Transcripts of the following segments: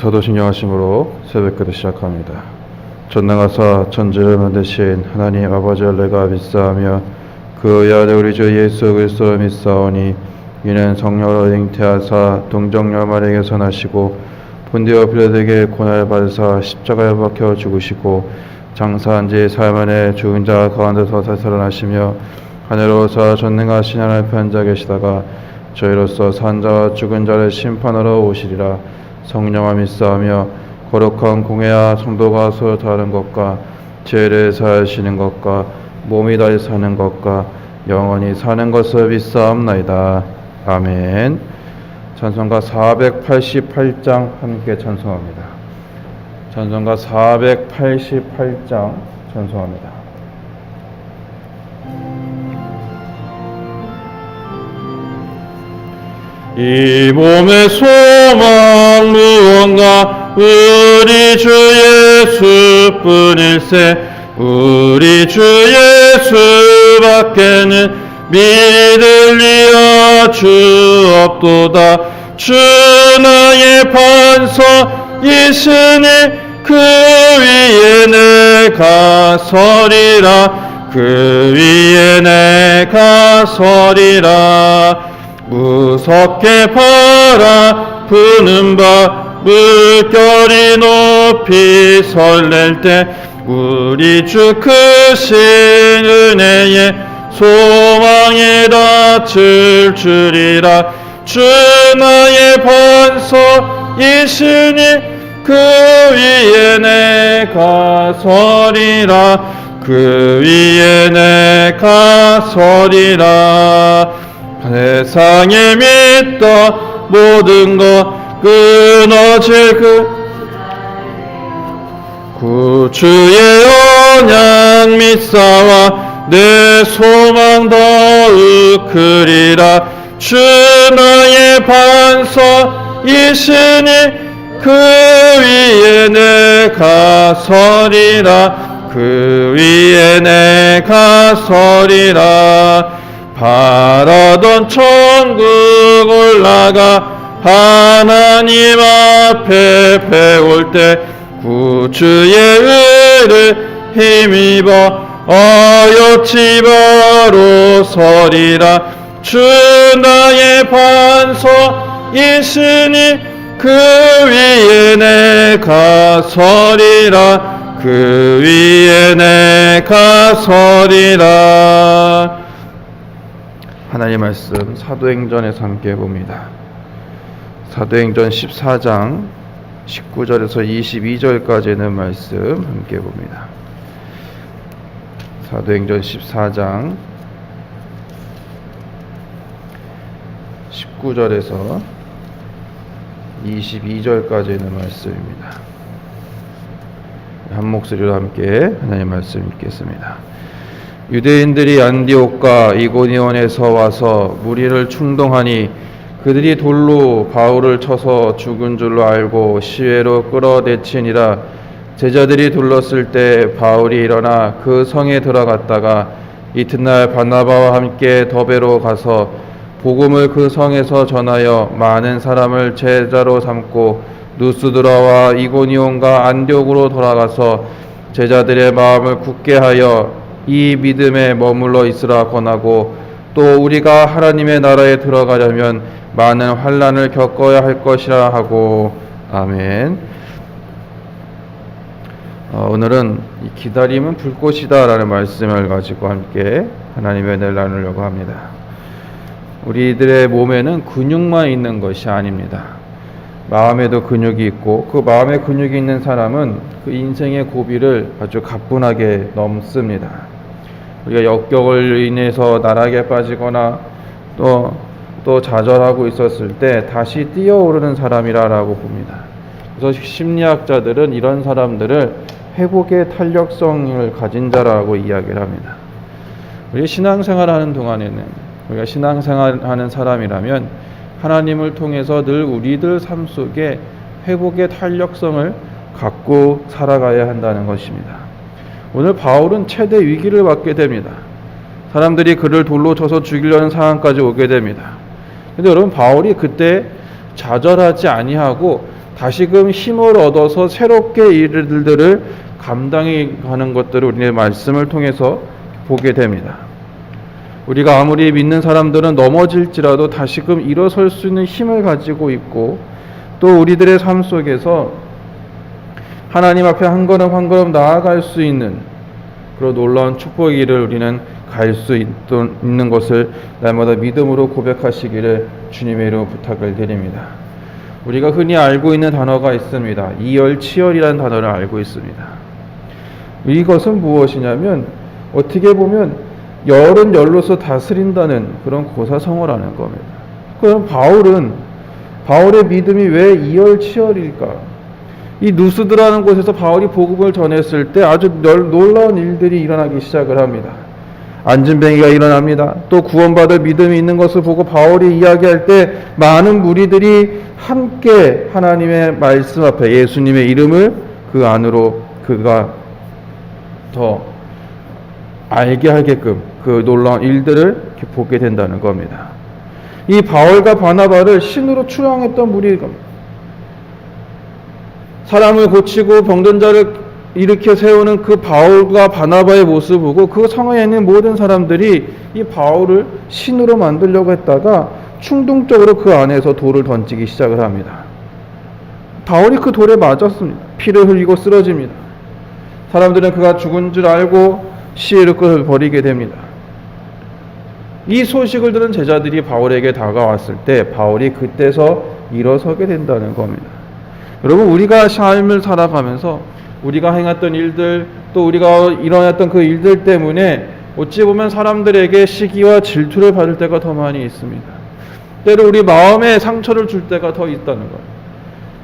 사도신경하심으로 새벽기도 시작합니다. 전능하사 천지를 만드신 하나님 아버지를 내가 믿사하며 그 외아들 우리 주 예수 그리스도를 믿사오니 이는 성령으로 잉태하사 동정녀 마리아에게서 나시고 본디오 빌라도에게 고난을 받으사 십자가에 박혀 죽으시고 장사한 지 사흘 만에 죽은 자 가운데서 다시 살아나시며 하늘로서 전능하신 하나님 편자 계시다가 저희로서 산 자와 죽은 자를 심판하러 오시리라. 성령과 믿사하며 거룩한 공회와 성도가 서로 다른 것과 죄를 사하시는 것과 몸이 다시 사는 것과 영원히 사는 것을 믿사옵나이다. 아멘. 찬송가 488장 함께 찬송합니다. 찬송가 488장 찬송합니다. 이 몸의 소망 무언가 우리 주 예수뿐일세. 우리 주 예수밖에는 믿을 리가 주 없도다. 주 나의 반석이시니 그 위에 내가 서리라. 그 위에 내가 서리라. 무섭게 바라보는 바 물결이 높이 설렐 때 우리 주 크신 은혜에 소망에 닿을 줄이라. 주 나의 반석이시니 그 위에 내가 서리라. 그 위에 내가 서리라. 세상에 믿다 모든 것 끊어질 구주의 언약 믿사와 내 소망 더욱 크리라. 주 나의 반석이시니 그 위에 내가 서리라. 그 위에 내가 서리라. 바라던 천국 올라가 하나님 앞에 배울 때 구주의 의를 힘입어 어여치 바로 서리라. 주 나의 반석이시니 그 위에 내가 서리라. 그 위에 내가 서리라. 하나님 말씀 사도행전에서 함께 봅니다. 사도행전 14장 19절에서 22절까지는 말씀 함께 봅니다. 사도행전 14장 19절에서 22절까지는 말씀입니다. 한 목소리로 함께 하나님 말씀 읽겠습니다. 유대인들이 안디옥과 이고니온에서 와서 무리를 충동하니 그들이 돌로 바울을 쳐서 죽은 줄로 알고 시외로 끌어내치니라. 제자들이 둘렀을 때 바울이 일어나 그 성에 들어갔다가 이튿날 바나바와 함께 더베로 가서 복음을 그 성에서 전하여 많은 사람을 제자로 삼고 누스드라와 이고니온과 안디옥으로 돌아가서 제자들의 마음을 굳게 하여 이 믿음에 머물러 있으라 권하고 또 우리가 하나님의 나라에 들어가려면 많은 환난을 겪어야 할 것이라 하고. 아멘. 오늘은 이 기다림은 불꽃이다 라는 말씀을 가지고 함께 하나님의 은혜를 나누려고 합니다. 우리들의 몸에는 근육만 있는 것이 아닙니다. 마음에도 근육이 있고 그 마음에 근육이 있는 사람은 그 인생의 고비를 아주 가뿐하게 넘습니다. 우리가 역경을 인해서 나락에 빠지거나 또 좌절하고 있었을 때 다시 뛰어오르는 사람이라고 봅니다. 그래서 심리학자들은 이런 사람들을 회복의 탄력성을 가진 자라고 이야기를 합니다. 우리 신앙생활하는 동안에는 우리가 신앙생활하는 사람이라면 하나님을 통해서 늘 우리들 삶 속에 회복의 탄력성을 갖고 살아가야 한다는 것입니다. 오늘 바울은 최대 위기를 맞게 됩니다. 사람들이 그를 돌로 쳐서 죽이려는 상황까지 오게 됩니다. 근데 여러분, 바울이 그때 좌절하지 아니하고 다시금 힘을 얻어서 새롭게 일들을 감당해 가는 것들을 우리의 말씀을 통해서 보게 됩니다. 우리가 아무리 믿는 사람들은 넘어질지라도 다시금 일어설 수 있는 힘을 가지고 있고, 또 우리들의 삶 속에서 하나님 앞에 한 걸음 한 걸음 나아갈 수 있는 그런 놀라운 축복의 길을 우리는 갈 수 있는 것을 날마다 믿음으로 고백하시기를 주님의 이름으로 부탁을 드립니다. 우리가 흔히 알고 있는 단어가 있습니다. 이열치열이라는 단어를 알고 있습니다. 이것은 무엇이냐면 어떻게 보면 열은 열로서 다스린다는 그런 고사성어라는 겁니다. 그럼 바울의 믿음이 왜 이열치열일까? 이 누스드라는 곳에서 바울이 복음을 전했을 때 아주 놀라운 일들이 일어나기 시작을 합니다. 안진뱅이가 일어납니다. 또 구원받을 믿음이 있는 것을 보고 바울이 이야기할 때 많은 무리들이 함께 하나님의 말씀 앞에 예수님의 이름을 그 안으로 그가 더 알게 하게끔 그 놀라운 일들을 이렇게 보게 된다는 겁니다. 이 바울과 바나바를 신으로 추앙했던 무리가 사람을 고치고 병든 자를 일으켜 세우는 그 바울과 바나바의 모습을 보고 그 성회에 있는 모든 사람들이 이 바울을 신으로 만들려고 했다가 충동적으로 그 안에서 돌을 던지기 시작을 합니다. 바울이 그 돌에 맞았습니다. 피를 흘리고 쓰러집니다. 사람들은 그가 죽은 줄 알고 시해를 끌어버리게 됩니다. 이 소식을 들은 제자들이 바울에게 다가왔을 때 바울이 그때서 일어서게 된다는 겁니다. 여러분, 우리가 삶을 살아가면서 우리가 행했던 일들, 또 우리가 일어났던 그 일들 때문에 어찌 보면 사람들에게 시기와 질투를 받을 때가 더 많이 있습니다. 때로 우리 마음에 상처를 줄 때가 더 있다는 거예요.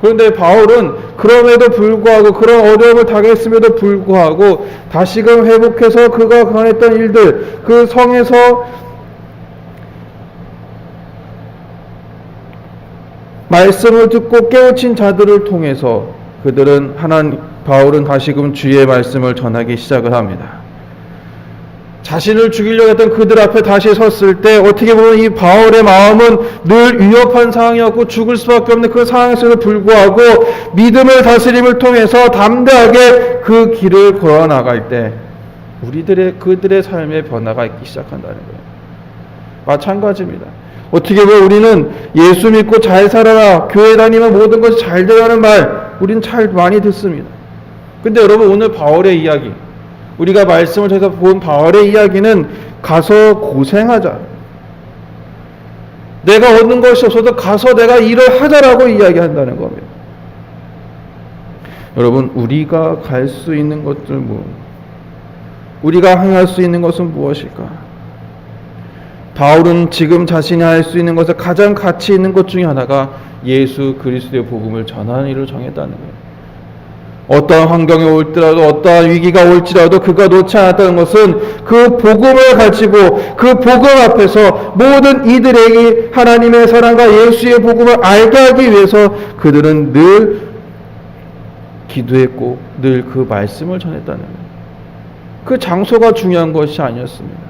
그런데 바울은 그럼에도 불구하고, 그런 어려움을 당했음에도 불구하고 다시금 회복해서 그가 경험했던 일들, 그 성에서 말씀을 듣고 깨우친 자들을 통해서 바울은 다시금 주의 말씀을 전하기 시작을 합니다. 자신을 죽이려고 했던 그들 앞에 다시 섰을 때 어떻게 보면 이 바울의 마음은 늘 위협한 상황이었고 죽을 수밖에 없는 그 상황에서도 불구하고 믿음의 다스림을 통해서 담대하게 그 길을 걸어 나갈 때 그들의 삶의 변화가 있기 시작한다는 거예요. 마찬가지입니다. 어떻게 보면 우리는 예수 믿고 잘 살아라, 교회 다니면 모든 것이 잘 되라는 말 우리는 잘 많이 듣습니다. 근데 여러분, 오늘 바울의 이야기, 우리가 말씀을 통해서 본 바울의 이야기는 가서 고생하자, 내가 얻는 것이 없어도 가서 내가 일을 하자라고 이야기한다는 겁니다. 여러분, 우리가 갈 수 있는 것들 우리가 행할 수 있는 것은 무엇일까? 바울은 지금 자신이 할 수 있는 것에 가장 가치 있는 것 중에 하나가 예수 그리스도의 복음을 전하는 일을 정했다는 거예요. 어떠한 환경이 올지라도, 어떠한 위기가 올지라도 그가 놓지 않았다는 것은 그 복음을 가지고 그 복음 앞에서 모든 이들에게 하나님의 사랑과 예수의 복음을 알게 하기 위해서 그들은 늘 기도했고 늘 그 말씀을 전했다는 거예요. 그 장소가 중요한 것이 아니었습니다.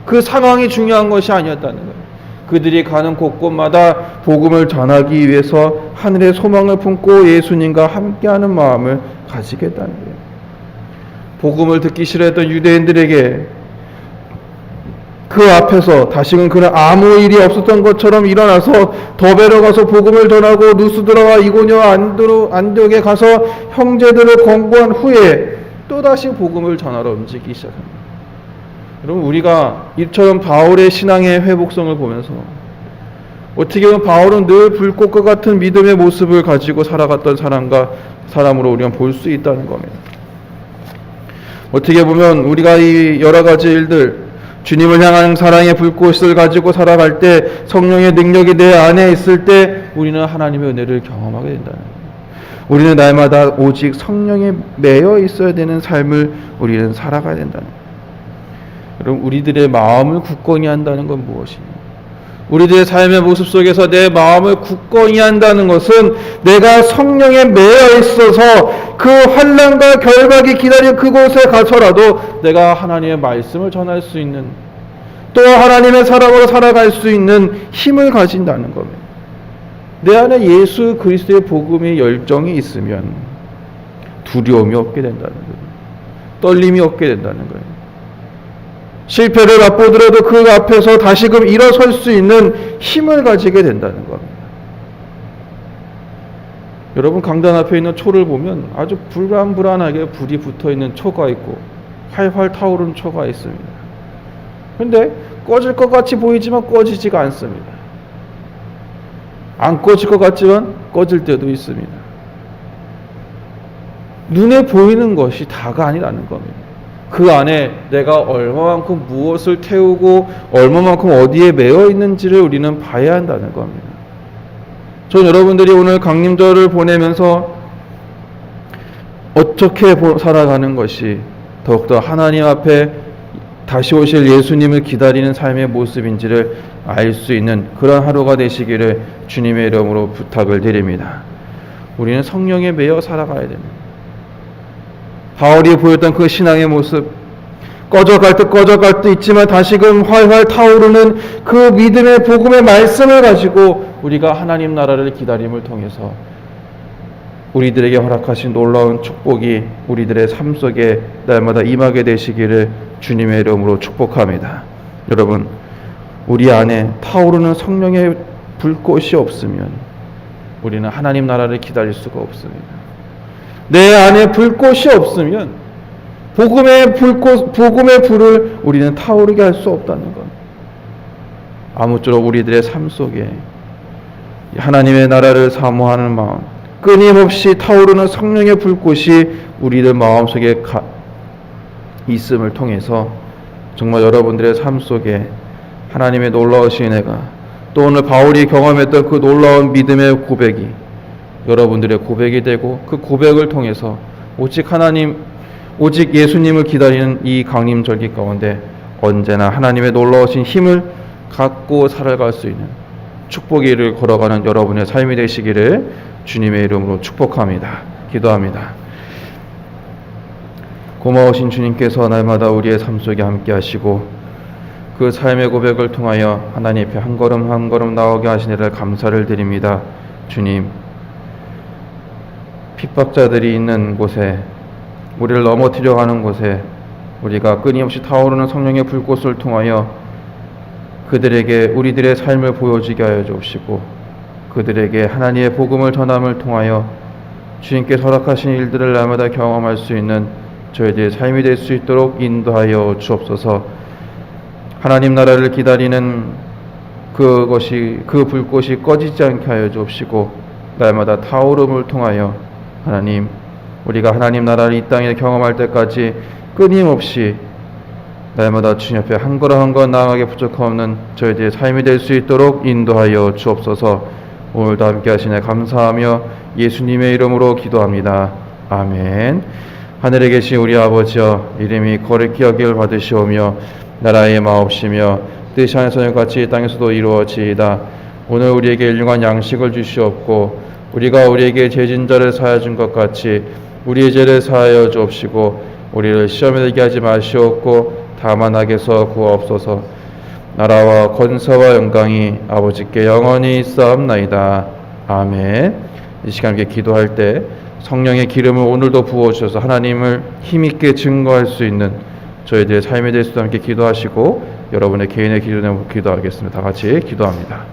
그 상황이 중요한 것이 아니었다는 거예요. 그들이 가는 곳곳마다 복음을 전하기 위해서 하늘의 소망을 품고 예수님과 함께하는 마음을 가지겠다는 거예요. 복음을 듣기 싫어했던 유대인들에게 그 앞에서 다시금 그는 아무 일이 없었던 것처럼 일어나서 더베로 가서 복음을 전하고 누스드라와 이고니와 안디옥에 가서 형제들을 권고한 후에 또다시 복음을 전하러 움직이기 시작합니다. 여러분, 우리가 이처럼 바울의 신앙의 회복성을 보면서 어떻게 보면 바울은 늘 불꽃과 같은 믿음의 모습을 가지고 살아갔던 사람으로 우리가 볼 수 있다는 겁니다. 어떻게 보면 우리가 이 여러 가지 일들, 주님을 향한 사랑의 불꽃을 가지고 살아갈 때, 성령의 능력이 내 안에 있을 때 우리는 하나님의 은혜를 경험하게 된다는 거예요. 우리는 날마다 오직 성령에 매여 있어야 되는 삶을 우리는 살아가야 된다는 거예요. 여러분, 우리들의 마음을 굳건히 한다는 건 무엇입니까? 우리들의 삶의 모습 속에서 내 마음을 굳건히 한다는 것은 내가 성령에 매여 있어서 그 환난과 결박이 기다리는 그곳에 가서라도 내가 하나님의 말씀을 전할 수 있는, 또 하나님의 사람으로 살아갈 수 있는 힘을 가진다는 겁니다. 내 안에 예수 그리스도의 복음의 열정이 있으면 두려움이 없게 된다는 거예요. 떨림이 없게 된다는 거예요. 실패를 맛보더라도 그 앞에서 다시금 일어설 수 있는 힘을 가지게 된다는 겁니다. 여러분, 강단 앞에 있는 초를 보면 아주 불안불안하게 불이 붙어있는 초가 있고 활활 타오르는 초가 있습니다. 그런데 꺼질 것 같이 보이지만 꺼지지가 않습니다. 안 꺼질 것 같지만 꺼질 때도 있습니다. 눈에 보이는 것이 다가 아니라는 겁니다. 그 안에 내가 얼마만큼 무엇을 태우고 얼마만큼 어디에 매여 있는지를 우리는 봐야 한다는 겁니다. 전 여러분들이 오늘 강림절을 보내면서 어떻게 살아가는 것이 더욱더 하나님 앞에 다시 오실 예수님을 기다리는 삶의 모습인지를 알 수 있는 그런 하루가 되시기를 주님의 이름으로 부탁을 드립니다. 우리는 성령에 매여 살아가야 됩니다. 바울이 보였던 그 신앙의 모습, 꺼져갈 듯 있지만 다시금 활활 타오르는 그 믿음의 복음의 말씀을 가지고 우리가 하나님 나라를 기다림을 통해서 우리들에게 허락하신 놀라운 축복이 우리들의 삶 속에 날마다 임하게 되시기를 주님의 이름으로 축복합니다. 여러분, 우리 안에 타오르는 성령의 불꽃이 없으면 우리는 하나님 나라를 기다릴 수가 없습니다. 내 안에 불꽃이 없으면 복음의 불을 우리는 타오르게 할 수 없다는 것. 아무쪼록 우리들의 삶 속에 하나님의 나라를 사모하는 마음, 끊임없이 타오르는 성령의 불꽃이 우리들 마음속에 있음을 통해서 정말 여러분들의 삶 속에 하나님의 놀라우신 은혜가, 또 오늘 바울이 경험했던 그 놀라운 믿음의 고백이 여러분들의 고백이 되고, 그 고백을 통해서 오직 예수님을 기다리는 이 강림절기 가운데 언제나 하나님의 놀라우신 힘을 갖고 살아갈 수 있는 축복의 길을 걸어가는 여러분의 삶이 되시기를 주님의 이름으로 축복합니다. 기도합니다. 고마우신 주님께서 날마다 우리의 삶 속에 함께 하시고 그 삶의 고백을 통하여 하나님 앞에 한 걸음 한 걸음 나오게 하시니를 감사를 드립니다. 주님, 핍박자들이 있는 곳에, 우리를 넘어뜨려 가는 곳에 우리가 끊임없이 타오르는 성령의 불꽃을 통하여 그들에게 우리들의 삶을 보여주게 하여 주옵시고, 그들에게 하나님의 복음을 전함을 통하여 주님께서 허락하신 일들을 날마다 경험할 수 있는 저희들의 삶이 될 수 있도록 인도하여 주옵소서. 하나님 나라를 기다리는 그 불꽃이 꺼지지 않게 하여 주옵시고, 날마다 타오름을 통하여 하나님, 우리가 하나님 나라를 이 땅에 경험할 때까지 끊임없이 날마다 주님 앞에 한 걸음 한 걸음 나아가게 부족함없는 저희들의 삶이 될 수 있도록 인도하여 주옵소서. 오늘도 함께 하시네 감사하며 예수님의 이름으로 기도합니다. 아멘. 하늘에 계신 우리 아버지여, 이름이 거룩히 여길 받으시오며 나라의 마옵시며 뜻이 하늘에서 같이 땅에서도 이루어지이다. 오늘 우리에게 일용할 양식을 주시옵고, 우리가 우리에게 죄진 자를 사하여 준 것 같이 우리의 죄를 사하여 주옵시고, 우리를 시험에 들게 하지 마시옵고 다만 악에서 구하옵소서. 나라와 권세와 영광이 아버지께 영원히 있사옵나이다. 아멘. 이 시간 함께 기도할 때 성령의 기름을 오늘도 부어주셔서 하나님을 힘있게 증거할 수 있는 저희들의 삶에 대해서도 함께 기도하시고, 여러분의 개인의 기도하겠습니다. 다 같이 기도합니다.